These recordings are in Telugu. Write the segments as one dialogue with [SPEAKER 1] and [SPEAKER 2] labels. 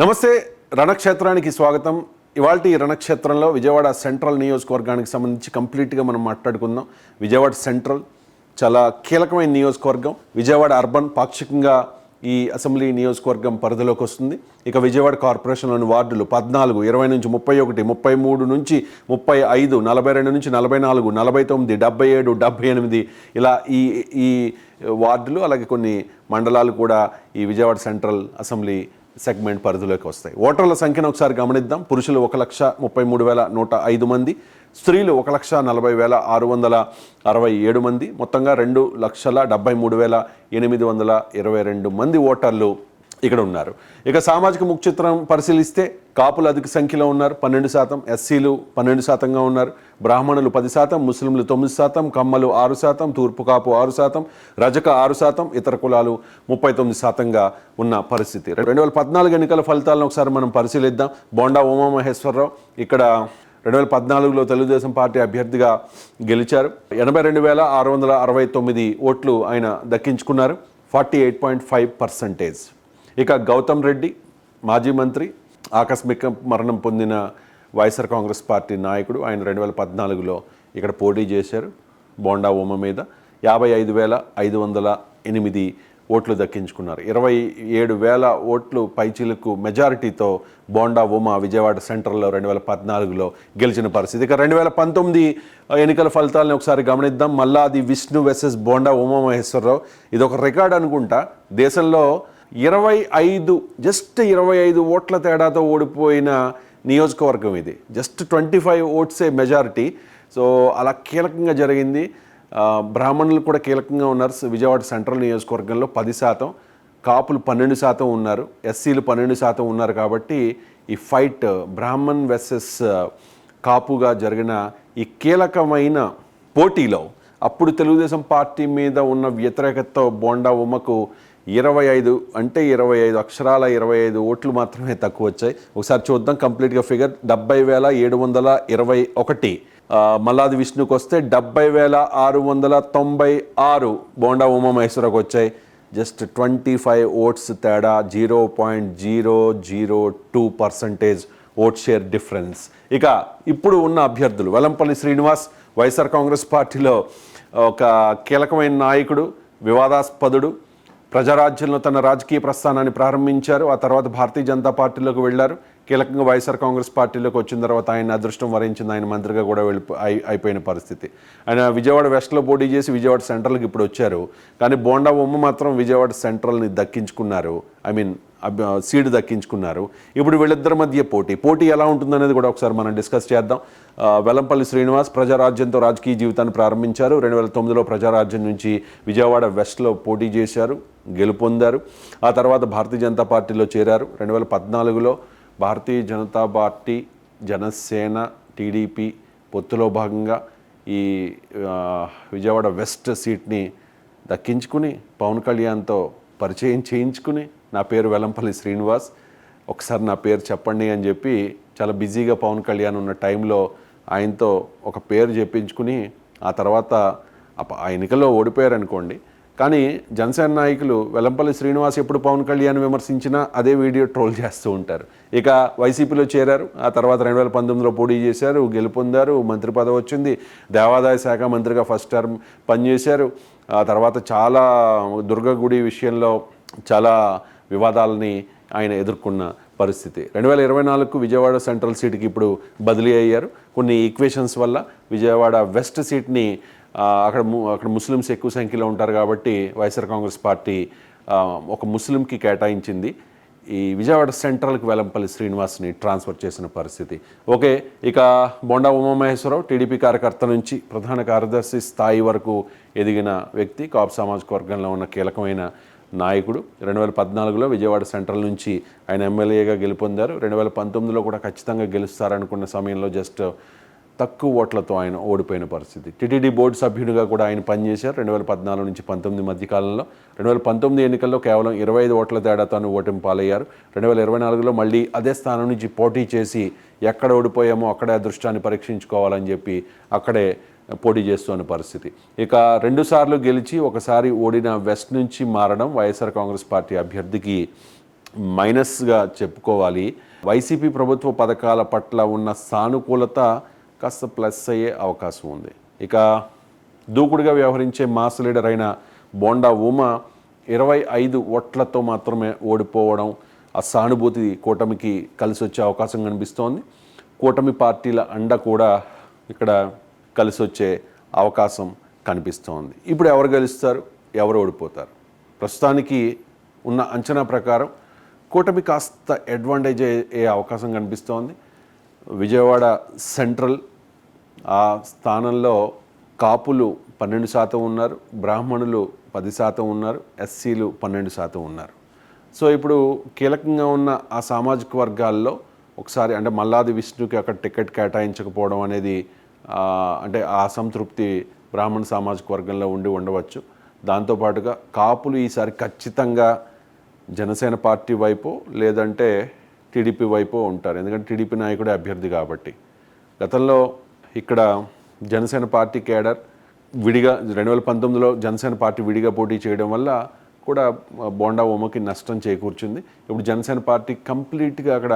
[SPEAKER 1] నమస్తే రణక్షేత్రానికి స్వాగతం. ఇవాల్టి రణక్షేత్రంలో విజయవాడ సెంట్రల్ నియోజకవర్గానికి సంబంధించి కంప్లీట్గా మనం మాట్లాడుకుందాం. విజయవాడ సెంట్రల్ చాలా కీలకమైన నియోజకవర్గం. విజయవాడ అర్బన్ పాక్షికంగా ఈ అసెంబ్లీ నియోజకవర్గం పరిధిలోకి వస్తుంది. ఇక విజయవాడ కార్పొరేషన్లోని వార్డులు 14, 20 నుంచి 31, 33 నుంచి 35, 42 నుంచి 44, 49, 77, 78 ఇలా ఈ వార్డులు, అలాగే కొన్ని మండలాలు కూడా ఈ విజయవాడ సెంట్రల్ అసెంబ్లీ సెగ్మెంట్ పరిధిలోకి వస్తాయి. ఓటర్ల సంఖ్యను ఒకసారి గమనిద్దాం. పురుషులు 1,33,105 మంది, స్త్రీలు 1,40,667 మంది, మొత్తంగా 2,73,822 మంది ఓటర్లు ఇక్కడ ఉన్నారు. ఇక సామాజిక ముఖచిత్రం పరిశీలిస్తే కాపులు అధిక సంఖ్యలో ఉన్నారు, 12%, ఎస్సీలు 12%గా ఉన్నారు, బ్రాహ్మణులు 10%, ముస్లింలు 9%, కమ్మలు 6%, తూర్పు కాపు 6%, రజక 6%, ఇతర కులాలు 39%గా ఉన్న పరిస్థితి. 2014 ఎన్నికల ఫలితాలను ఒకసారి మనం పరిశీలిద్దాం. బోండా ఉమామహేశ్వరరావు ఇక్కడ 2014లో తెలుగుదేశం పార్టీ అభ్యర్థిగా గెలిచారు. 82,669 ఓట్లు ఆయన దక్కించుకున్నారు, 48.5%. ఇక గౌతమ్ రెడ్డి మాజీ మంత్రి, ఆకస్మిక మరణం పొందిన వైఎస్ఆర్ కాంగ్రెస్ పార్టీ నాయకుడు, ఆయన 2014లో ఇక్కడ పోటీ చేశారు బోండా ఉమ మీద. 55,508 ఓట్లు దక్కించుకున్నారు. 27,000 ఓట్లు పైచీలకు మెజారిటీతో బోండా ఉమ విజయవాడ సెంట్రల్లో 2014లో గెలిచిన పరిస్థితి. ఇక 2019 ఎన్నికల ఫలితాలను ఒకసారి గమనిద్దాం. మల్లాది విష్ణు వర్సెస్ బోండా ఉమామహేశ్వరరావు. ఇది ఒక రికార్డ్ అనుకుంటా. దేశంలో 25 ఓట్ల తేడాతో ఓడిపోయిన నియోజకవర్గం ఇది. Just 25 ఓట్సే majority. సో అలా కీలకంగా జరిగింది. బ్రాహ్మణులు కూడా కీలకంగా ఉన్నారు. విజయవాడ సెంట్రల్ నియోజకవర్గంలో 10%, కాపులు 12% ఉన్నారు, ఎస్సీలు 12% ఉన్నారు. కాబట్టి ఈ ఫైట్ బ్రాహ్మణ్ వర్సెస్ కాపుగా జరిగిన ఈ కీలకమైన పోటీలో అప్పుడు తెలుగుదేశం పార్టీ మీద ఉన్న వ్యతిరేకతతో బోండా ఉమ్మకు 25 అక్షరాల 25 ఓట్లు మాత్రమే తక్కువ వచ్చాయి. ఒకసారి చూద్దాం కంప్లీట్గా ఫిగర్. 70,721. మల్లాది విష్ణుకు వస్తే 70,696 బోండా ఉమామహేశ్వరకు వచ్చాయి. జస్ట్ 25 ఓట్స్ తేడా, 0.002% ఓట్ షేర్ డిఫరెన్స్. ఇక ఇప్పుడు ఉన్న అభ్యర్థులు వెల్లంపల్లి శ్రీనివాస్, వైఎస్ఆర్ కాంగ్రెస్ పార్టీలో ఒక కీలకమైన నాయకుడు, వివాదాస్పదుడు. ప్రజారాజ్యంలో తన రాజకీయ ప్రస్థానాన్ని ప్రారంభించారు. ఆ తర్వాత భారతీయ జనతా పార్టీలోకి వెళ్ళారు. కీలకంగా వైఎస్ఆర్ కాంగ్రెస్ పార్టీలోకి వచ్చిన తర్వాత ఆయన అదృష్టం వరించింది. ఆయన మంత్రిగా కూడా అయిపోయిన పరిస్థితి. ఆయన విజయవాడ వెస్ట్లో పోటీ చేసి విజయవాడ సెంట్రల్కి ఇప్పుడు వచ్చారు. కానీ బోండా ఉమ్మ మాత్రం విజయవాడ సెంట్రల్ని దక్కించుకున్నారు, సీటు దక్కించుకున్నారు. ఇప్పుడు వీళ్ళిద్దరి మధ్య పోటీ ఎలా ఉంటుందనేది కూడా ఒకసారి మనం డిస్కస్ చేద్దాం. వెల్లంపల్లి శ్రీనివాస్ ప్రజారాజ్యంతో రాజకీయ జీవితాన్ని ప్రారంభించారు. 2009లో ప్రజారాజ్యం నుంచి విజయవాడ వెస్ట్లో పోటీ చేశారు, గెలుపొందారు. ఆ తర్వాత భారతీయ జనతా పార్టీలో చేరారు. 2014లో భారతీయ జనతా పార్టీ, జనసేన, టీడీపీ పొత్తులో భాగంగా ఈ విజయవాడ వెస్ట్ సీట్ని దక్కించుకుని పవన్ కళ్యాణ్తో పరిచయం చేయించుకుని, నా పేరు వెల్లంపల్లి శ్రీనివాస్, ఒకసారి నా పేరు చెప్పండి అని చెప్పి చాలా బిజీగా పవన్ కళ్యాణ్ ఉన్న టైంలో ఆయనతో ఒక పేరు చెప్పించుకుని ఆ తర్వాత ఆ ఎన్నికల్లో ఓడిపోయారు అనుకోండి. కానీ జనసేన నాయకులు వెల్లంపల్లి శ్రీనివాస్ ఎప్పుడు పవన్ కళ్యాణ్ విమర్శించినా అదే వీడియో ట్రోల్ చేస్తూ ఉంటారు. ఇక వైసీపీలో చేరారు. ఆ తర్వాత 2019లో పోటీ చేశారు, గెలుపొందారు, మంత్రి పదవి వచ్చింది. దేవాదాయ శాఖ మంత్రిగా ఫస్ట్ టర్మ్ పనిచేశారు. ఆ తర్వాత చాలా దుర్గగుడి విషయంలో చాలా వివాదాలని ఆయన ఎదుర్కొన్న పరిస్థితి. 2024కు విజయవాడ సెంట్రల్ సీట్కి ఇప్పుడు బదిలీ అయ్యారు. కొన్ని ఈక్వేషన్స్ వల్ల విజయవాడ వెస్ట్ సీట్ని అక్కడ ముస్లిమ్స్ ఎక్కువ సంఖ్యలో ఉంటారు కాబట్టి వైఎస్ఆర్ కాంగ్రెస్ పార్టీ ఒక ముస్లింకి కేటాయించింది. ఈ విజయవాడ సెంట్రల్కి వెల్లంపల్లి శ్రీనివాస్ని ట్రాన్స్ఫర్ చేసిన పరిస్థితి. ఓకే, ఇక బోండా ఉమామహేశ్వరరావు టీడీపీ కార్యకర్త నుంచి ప్రధాన కార్యదర్శి స్థాయి వరకు ఎదిగిన వ్యక్తి, కాపు సామాజిక వర్గంలో ఉన్న కీలకమైన నాయకుడు. 2014లో విజయవాడ సెంట్రల్ నుంచి ఆయన ఎమ్మెల్యేగా గెలుపొందారు. 2019లో కూడా ఖచ్చితంగా గెలుస్తారనుకున్న సమయంలో జస్ట్ తక్కువ ఓట్లతో ఆయన ఓడిపోయిన పరిస్థితి. టీటీడీ బోర్డు సభ్యుడిగా కూడా ఆయన పనిచేశారు 2014 నుంచి 19 మధ్యకాలంలో. 2019 ఎన్నికల్లో కేవలం 25 ఓట్ల తేడాతో ఓటమి పాలయ్యారు. 2024లో మళ్ళీ అదే స్థానం నుంచి పోటీ చేసి ఎక్కడ ఓడిపోయామో అక్కడే అదృష్టాన్ని పరీక్షించుకోవాలని చెప్పి అక్కడే పోటీ చేస్తున్న పరిస్థితి. ఇక 2 సార్లు గెలిచి ఒకసారి ఓడిన వెస్ట్ నుంచి మారడం వైఎస్ఆర్ కాంగ్రెస్ పార్టీ అభ్యర్థికి మైనస్గా చెప్పుకోవాలి. వైసీపీ ప్రభుత్వ పథకాల పట్ల ఉన్న సానుకూలత కాస్త ప్లస్ అయ్యే అవకాశం ఉంది. ఇక దూకుడుగా వ్యవహరించే మాస్ లీడర్ అయిన బోండా ఉమ 25 ఓట్లతో మాత్రమే ఓడిపోవడం, ఆ సానుభూతి కూటమికి కలిసి వచ్చే అవకాశం కనిపిస్తోంది. కూటమి పార్టీల అండ కూడా ఇక్కడ కలిసి వచ్చే అవకాశం కనిపిస్తోంది. ఇప్పుడు ఎవరు గెలుస్తారు, ఎవరు ఓడిపోతారు? ప్రస్తుతానికి ఉన్న అంచనా ప్రకారం కూటమి కాస్త అడ్వాంటేజ్ అయ్యే అవకాశం కనిపిస్తోంది. విజయవాడ సెంట్రల్ ఆ స్థానంలో కాపులు 12% ఉన్నారు, బ్రాహ్మణులు 10% ఉన్నారు, ఎస్సీలు 12% ఉన్నారు. సో ఇప్పుడు కీలకంగా ఉన్న ఆ సామాజిక వర్గాల్లో ఒకసారి అంటే మల్లాది విష్ణుకి అక్కడ టికెట్ కేటాయించకపోవడం అనేది అంటే ఆ అసంతృప్తి బ్రాహ్మణ సామాజిక వర్గంలో ఉండవచ్చు. దాంతోపాటుగా కాపులు ఈసారి ఖచ్చితంగా జనసేన పార్టీ వైపు లేదంటే టీడీపీ వైపు ఉంటారు. ఎందుకంటే టీడీపీ నాయకుడే అభ్యర్థి కాబట్టి. గతంలో ఇక్కడ జనసేన పార్టీ కేడర్ విడిగా 2019లో జనసేన పార్టీ విడిగా పోటీ చేయడం వల్ల కూడా బోండా ఉమకి నష్టం చేకూర్చింది. ఇప్పుడు జనసేన పార్టీ కంప్లీట్గా అక్కడ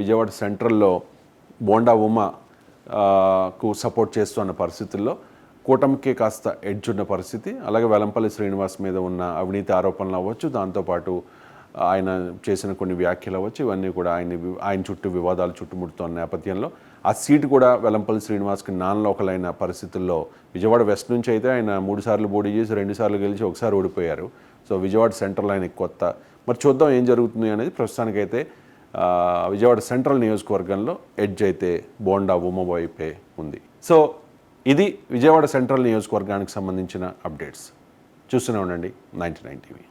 [SPEAKER 1] విజయవాడ సెంట్రల్లో బోండా ఉమకు సపోర్ట్ చేస్తున్న పరిస్థితుల్లో కూటమికి కాస్త ఎడ్జ్ ఉన్న పరిస్థితి. అలాగే వెల్లంపల్లి శ్రీనివాస్ మీద ఉన్న అవినీతి ఆరోపణలు అవ్వచ్చు, దాంతోపాటు ఆయన చేసిన కొన్ని వ్యాఖ్యలు అవ్వచ్చు, ఇవన్నీ కూడా ఆయన చుట్టూ వివాదాలు చుట్టుముడుతున్న నేపథ్యంలో ఆ సీటు కూడా వెల్లంపల్లి శ్రీనివాస్కి నాన్ లోకల్ అయిన పరిస్థితుల్లో విజయవాడ వెస్ట్ నుంచి అయితే ఆయన 3 సార్లు పోటీ చేసి 2 సార్లు గెలిచి 1 సారి ఓడిపోయారు. సో విజయవాడ సెంట్రల్ ఆయనకి కొత్త. మరి చూద్దాం ఏం జరుగుతుంది అనేది. ప్రస్తుతానికైతే విజయవాడ సెంట్రల్ నియోజకవర్గంలో ఎడ్జ్ అయితే బోండా ఉమ వైపే ఉంది. సో ఇది విజయవాడ సెంట్రల్ నియోజకవర్గానికి సంబంధించిన అప్డేట్స్. చూస్తూనే ఉండండి 99 టీవీ.